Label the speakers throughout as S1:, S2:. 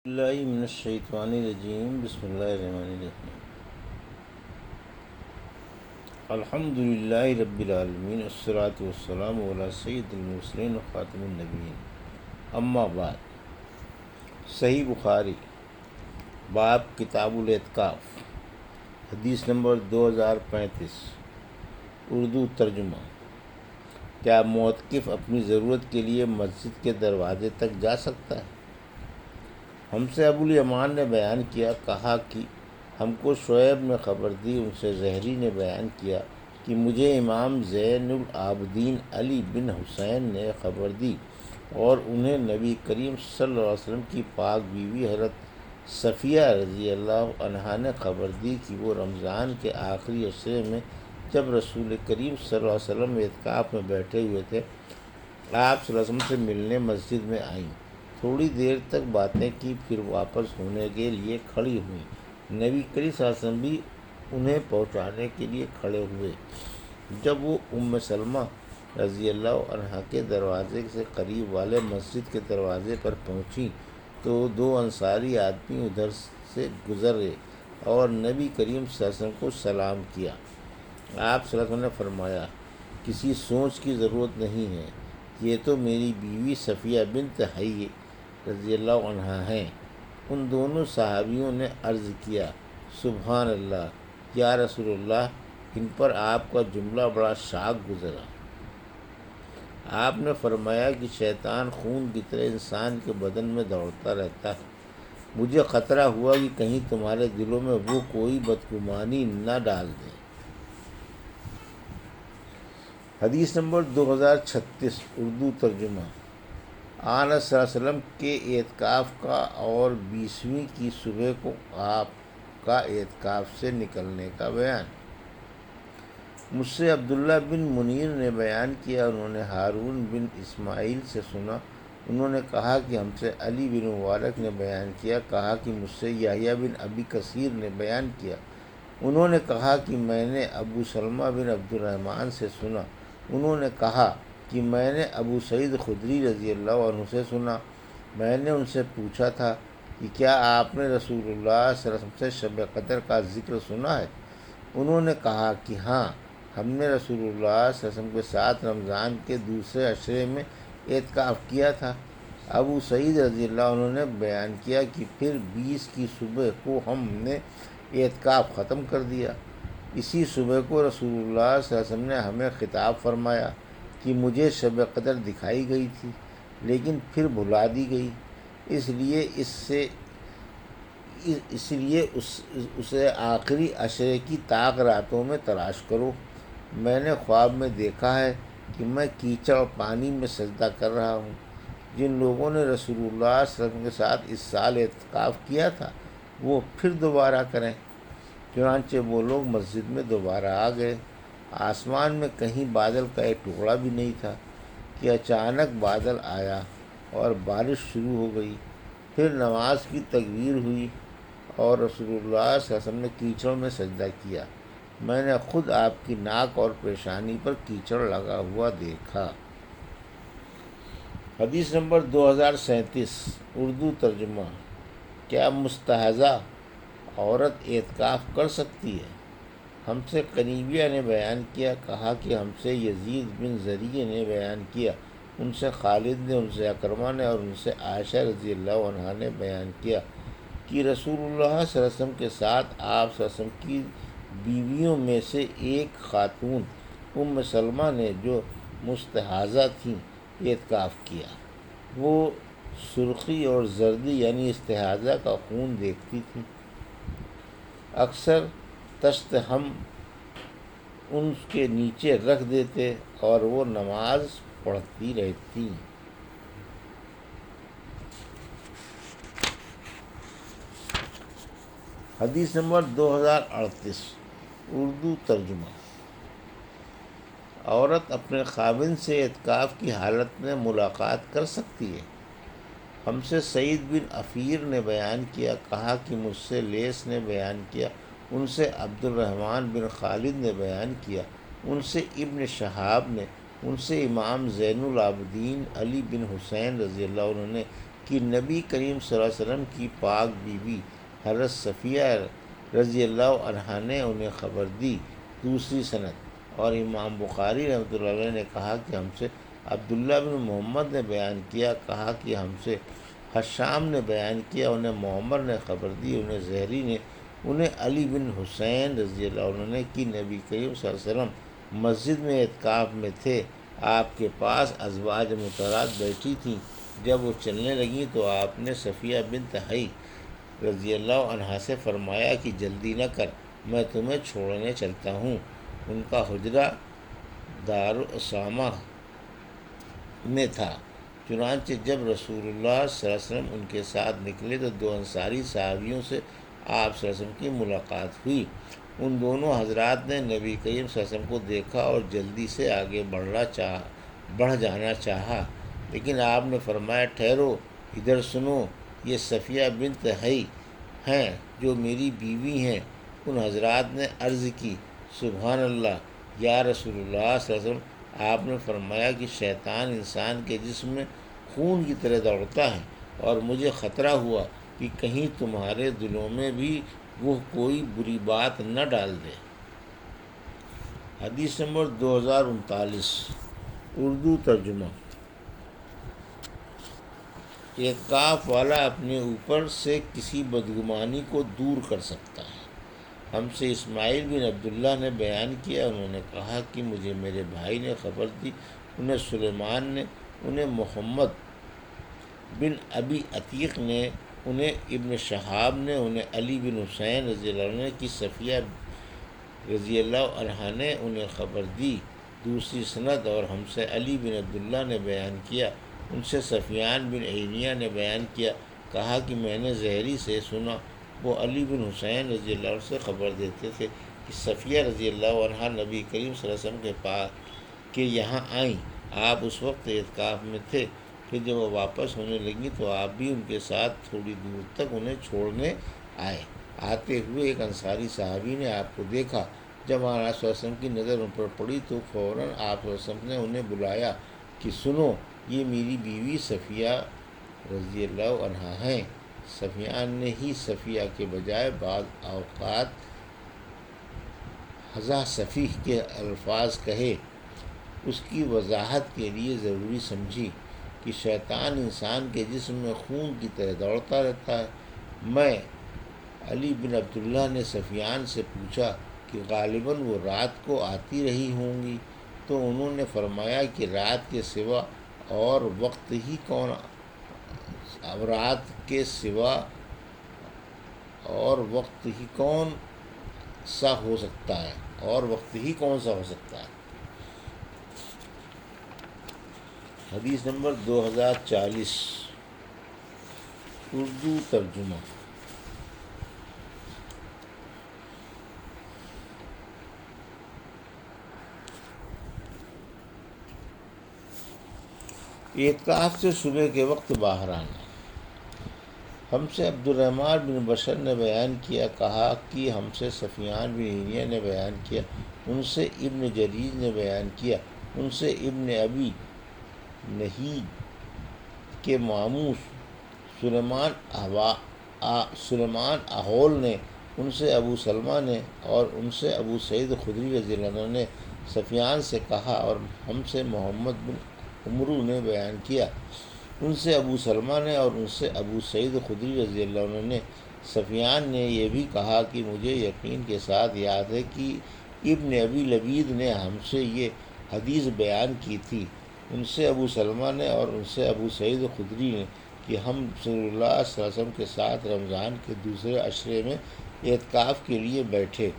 S1: اللہ من الشیطان الرجیم بسم اللہ الرحمن الرحیم الحمد للہ رب العالمین والصلاة والسلام علی سید المرسلین وخاتم النبیین اما بعد۔ صحیح بخاری باب کتاب الاعتکاف، حدیث نمبر 2035، اردو ترجمہ۔ کیا معتکف اپنی ضرورت کے لیے مسجد کے دروازے تک جا سکتا ہے؟ ہم سے ابو الیمان نے بیان کیا، کہا کہ ہم کو شعیب نے خبر دی، ان سے زہری نے بیان کیا کہ مجھے امام زین العابدین علی بن حسین نے خبر دی، اور انہیں نبی کریم صلی اللہ علیہ وسلم کی پاک بیوی حضرت صفیہ رضی اللہ عنہا نے خبر دی کہ وہ رمضان کے آخری عشرے میں جب رسول کریم صلی اللہ علیہ وسلم اعتکاف میں بیٹھے ہوئے تھے، آپ صلی اللہ علیہ وسلم سے ملنے مسجد میں آئیں۔ تھوڑی دیر تک باتیں کی، پھر واپس ہونے کے لیے کھڑی ہوئیں۔ نبی کریم صلی اللہ علیہ وسلم بھی انہیں پہنچانے کے لیے کھڑے ہوئے۔ جب وہ ام سلمہ رضی اللہ عنہا کے دروازے سے قریب والے مسجد کے دروازے پر پہنچیں تو دو انصاری آدمی ادھر سے گزرے اور نبی کریم صلی اللہ علیہ وسلم کو سلام کیا۔ آپ صلی اللہ علیہ وسلم نے فرمایا، کسی سوچ کی ضرورت نہیں ہے، یہ تو میری بیوی صفیہ بنت حی رضی اللہ عنہا ہیں۔ ان دونوں صحابیوں نے عرض کیا، سبحان اللہ، یا رسول اللہ، ان پر آپ کا جملہ بڑا شاق گزرا۔ آپ نے فرمایا کہ شیطان خون کی طرح انسان کے بدن میں دوڑتا رہتا ہے، مجھے خطرہ ہوا کہ کہیں تمہارے دلوں میں وہ کوئی بدگمانی نہ ڈال دے۔ حدیث نمبر 2036، اردو ترجمہ۔ آن صلی اللہ علیہ وسلم کے اعتکاف کا اور 20ویں کی صبح کو آپ کا اعتکاف سے نکلنے کا بیان۔ مجھ سے عبداللہ بن منیر نے بیان کیا، انہوں نے ہارون بن اسماعیل سے سنا، انہوں نے کہا کہ ہم سے علی بن مبارک نے بیان کیا، کہا کہ مجھ سے یحییٰ بن ابی کثیر نے بیان کیا، انہوں نے کہا کہ میں نے ابو سلمہ بن عبد الرحمن سے سنا، انہوں نے کہا کہ میں نے ابو سعید خدری رضی اللہ عنہ سے سنا، میں نے ان سے پوچھا تھا کہ کیا آپ نے رسول اللہ صلی اللہ علیہ وسلم سے شب قدر کا ذکر سنا ہے؟ انہوں نے کہا کہ ہاں، ہم نے رسول اللہ صلی اللہ علیہ وسلم کے ساتھ رمضان کے دوسرے عشرے میں اعتکاف کیا تھا۔ ابو سعید رضی اللہ عنہ نے بیان کیا کہ پھر 20 کی صبح کو ہم نے اعتکاف ختم کر دیا۔ اسی صبح کو رسول اللہ صلی اللہ علیہ وسلم نے ہمیں خطاب فرمایا کہ مجھے شب قدر دکھائی گئی تھی، لیکن پھر بھلا دی گئی، اس لیے اسے آخری عشرے کی طاق راتوں میں تلاش کرو۔ میں نے خواب میں دیکھا ہے کہ میں کیچڑ اور پانی میں سجدہ کر رہا ہوں۔ جن لوگوں نے رسول اللہ صلی اللہ علیہ وسلم کے ساتھ اس سال اعتکاف کیا تھا وہ پھر دوبارہ کریں۔ چنانچہ وہ لوگ مسجد میں دوبارہ آ گئے۔ آسمان میں کہیں بادل کا ایک ٹکڑا بھی نہیں تھا کہ اچانک بادل آیا اور بارش شروع ہو گئی۔ پھر نماز کی تکبیر ہوئی اور رسول اللہ صلی اللہ علیہ وسلم نے کیچڑ میں سجدہ کیا۔ میں نے خود آپ کی ناک اور پیشانی پر کیچڑ لگا ہوا دیکھا۔ حدیث نمبر 2037، اردو ترجمہ۔ کیا مستحاضہ عورت اعتکاف کر سکتی ہے؟ ہم سے قنیبیہ نے بیان کیا، کہا کہ ہم سے یزید بن زریع نے بیان کیا، ان سے خالد نے، ان سے اکرمہ نے اور ان سے عائشہ رضی اللہ عنہا نے بیان کیا کہ رسول اللہ صلی اللہ علیہ وسلم کے ساتھ آپ صلی اللہ علیہ وسلم کی بیویوں میں سے ایک خاتون ام سلمہ نے جو مستحاضہ تھیں اعتکاف کیا۔ وہ سرخی اور زردی یعنی استحاضہ کا خون دیکھتی تھیں۔ اکثر تشت ہم ان کے نیچے رکھ دیتے اور وہ نماز پڑھتی رہتی۔ حدیث نمبر 2038، اردو ترجمہ۔ عورت اپنے خاوند سے اعتکاف کی حالت میں ملاقات کر سکتی ہے؟ ہم سے سعید بن عفیر نے بیان کیا، کہا کہ مجھ سے لیث نے بیان کیا، ان سے عبد الرحمن بن خالد نے بیان کیا، ان سے ابن شہاب نے، ان سے امام زین العابدین علی بن حسین رضی اللہ عنہ نے کہ نبی کریم صلی اللہ علیہ وسلم کی پاک بیوی حضرت صفیہ رضی اللہ عنہا نے انہیں خبر دی۔ دوسری سند، اور امام بخاری رحمۃ اللہ علیہ نے کہا کہ ہم سے عبداللہ بن محمد نے بیان کیا، کہا کہ ہم سے حشام نے بیان کیا، انہیں معمر نے خبر دی، انہیں زہری نے، انہیں علی بن حسین رضی اللہ عنہ نے کہ نبی کریم صلی اللہ علیہ وسلم مسجد میں اعتکاف میں تھے، آپ کے پاس ازواج مطہرات بیٹھی تھیں، جب وہ چلنے لگیں تو آپ نے صفیہ بنت حی رضی اللہ عنہا سے فرمایا کہ جلدی نہ کر، میں تمہیں چھوڑنے چلتا ہوں۔ ان کا حجرہ دار اسامہ میں تھا، چنانچہ جب رسول اللہ صلی اللہ علیہ وسلم ان کے ساتھ نکلے تو دو انصاری صحابیوں سے آپ صلی اللہ علیہ وسلم کی ملاقات ہوئی۔ ان دونوں حضرات نے نبی کریم صلی اللہ علیہ وسلم کو دیکھا اور جلدی سے آگے بڑھ جانا چاہا، لیکن آپ نے فرمایا ٹھہرو، ادھر سنو، یہ صفیہ بنت حی ہیں جو میری بیوی ہیں۔ ان حضرات نے عرض کی سبحان اللہ یا رسول اللہ صلی اللہ علیہ وسلم، آپ نے فرمایا کہ شیطان انسان کے جسم میں خون کی طرح دوڑتا ہے، اور مجھے خطرہ ہوا کہ کہیں تمہارے دلوں میں بھی وہ کوئی بری بات نہ ڈال دے۔ حدیث نمبر 2039، اردو ترجمہ۔ اعتکاف والا اپنے اوپر سے کسی بدگمانی کو دور کر سکتا ہے۔ ہم سے اسماعیل بن عبداللہ نے بیان کیا، انہوں نے کہا کہ مجھے میرے بھائی نے خبر دی، انہیں سلیمان نے، انہیں محمد بن ابی عتیق نے، انہیں ابن شہاب نے، انہیں علی بن حسین رضی اللہ عنہ کی صفیہ رضی اللہ عنہا نے انہیں خبر دی۔ دوسری سند، اور ہم سے علی بن عبداللہ نے بیان کیا، ان سے سفیان بن عینیہ نے بیان کیا، کہا کہ میں نے زہری سے سنا، وہ علی بن حسین رضی اللہ عنہ سے خبر دیتے تھے کہ صفیہ رضی اللہ عنہا نبی کریم صلی اللہ علیہ وسلم کے پاس کے یہاں آئیں، آپ اس وقت اعتکاف میں تھے، پھر جب وہ واپس ہونے لگیں تو آپ بھی ان کے ساتھ تھوڑی دور تک انہیں چھوڑنے آئے۔ آتے ہوئے ایک انصاری صحابی نے آپ کو دیکھا، جب آپ صلی اللہ علیہ وسلم کی نظر ان پر پڑی تو فوراً آپ صلی اللہ علیہ وسلم نے انہیں بلایا کہ سنو، یہ میری بیوی صفیہ رضی اللہ عنہا ہیں۔ سفیان نے ہی صفیہ کے بجائے بعض اوقات حضا صفیح کے الفاظ کہے، اس کی وضاحت کے لیے ضروری سمجھی کہ شیطان انسان کے جسم میں خون کی طرح دوڑتا رہتا ہے۔ میں علی بن عبداللہ نے سفیان سے پوچھا کہ غالباً وہ رات کو آتی رہی ہوں گی، تو انہوں نے فرمایا کہ رات کے سوا اور وقت ہی کون سا ہو سکتا ہے، حدیث نمبر 2040، اردو ترجمہ۔ اعتکاف سے صبح کے وقت باہر آنا۔ ہم سے عبد الرحمن بن بشر نے بیان کیا، کہا کہ ہم سے سفیان بن عینیہ نے بیان کیا، ان سے ابن جریج نے بیان کیا، ان سے ابن ابی نہید کے ماموں سلیمان احول نے، ان سے ابو سلمہ نے، اور ان سے ابو سعید خدری رضی اللہ عنہ نے سفیان سے کہا، اور ہم سے محمد بن عمرو نے بیان کیا، ان سے ابو سلمہ نے، اور ان سے ابو سعید خدری رضی اللہ عنہ نے۔ سفیان نے یہ بھی کہا کہ مجھے یقین کے ساتھ یاد ہے کہ ابن ابی لبید نے ہم سے یہ حدیث بیان کی تھی، ان سے ابو سلمہ نے، اور ان سے ابو سعید خدری نے، کہ ہم رسول اللہ صلی اللہ علیہ وسلم کے ساتھ رمضان کے دوسرے عشرے میں اعتکاف کے لیے بیٹھے۔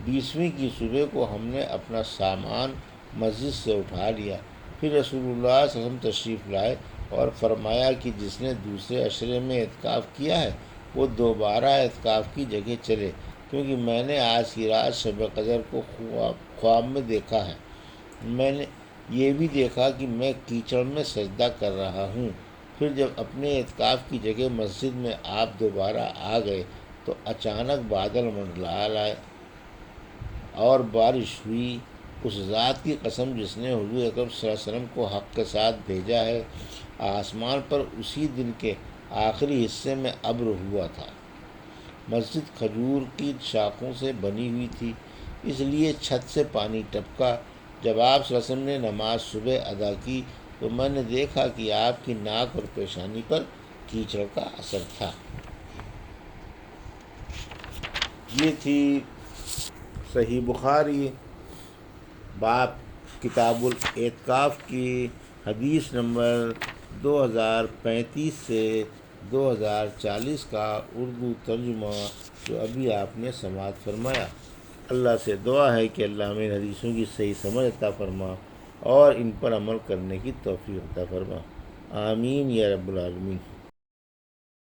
S1: 20ویں کی صبح کو ہم نے اپنا سامان مسجد سے اٹھا لیا، پھر رسول اللہ صلی اللہ علیہ وسلم تشریف لائے اور فرمایا کہ جس نے دوسرے عشرے میں اعتکاف کیا ہے وہ دوبارہ اعتکاف کی جگہ چلے، کیونکہ میں نے آج کی رات شب قدر کو خواب میں دیکھا ہے۔ میں نے یہ بھی دیکھا کہ میں کیچڑ میں سجدہ کر رہا ہوں۔ پھر جب اپنے اعتکاف کی جگہ مسجد میں آپ دوبارہ آ گئے تو اچانک بادل منڈلا لائے اور بارش ہوئی۔ اس ذات کی قسم جس نے حضور اکرم صلی اللہ علیہ وسلم کو حق کے ساتھ بھیجا ہے آسمان پر اسی دن کے آخری حصے میں ابر ہوا تھا۔ مسجد کھجور کی شاخوں سے بنی ہوئی تھی، اس لیے چھت سے پانی ٹپکا۔ جب آپ صلی اللہ علیہ وسلم نے نماز صبح ادا کی تو میں نے دیکھا کہ آپ کی ناک اور پیشانی پر کیچڑ کا اثر تھا۔ یہ تھی صحیح بخاری باب کتاب الاعتکاف کی حدیث نمبر 2035 سے 2040 کا اردو ترجمہ جو ابھی آپ نے سماعت فرمایا۔ اللہ سے دعا ہے کہ اللہ ہمیں حدیثوں کی صحیح سمجھ عطا فرما اور ان پر عمل کرنے کی توفیق عطا فرما، آمین یا رب العالمین۔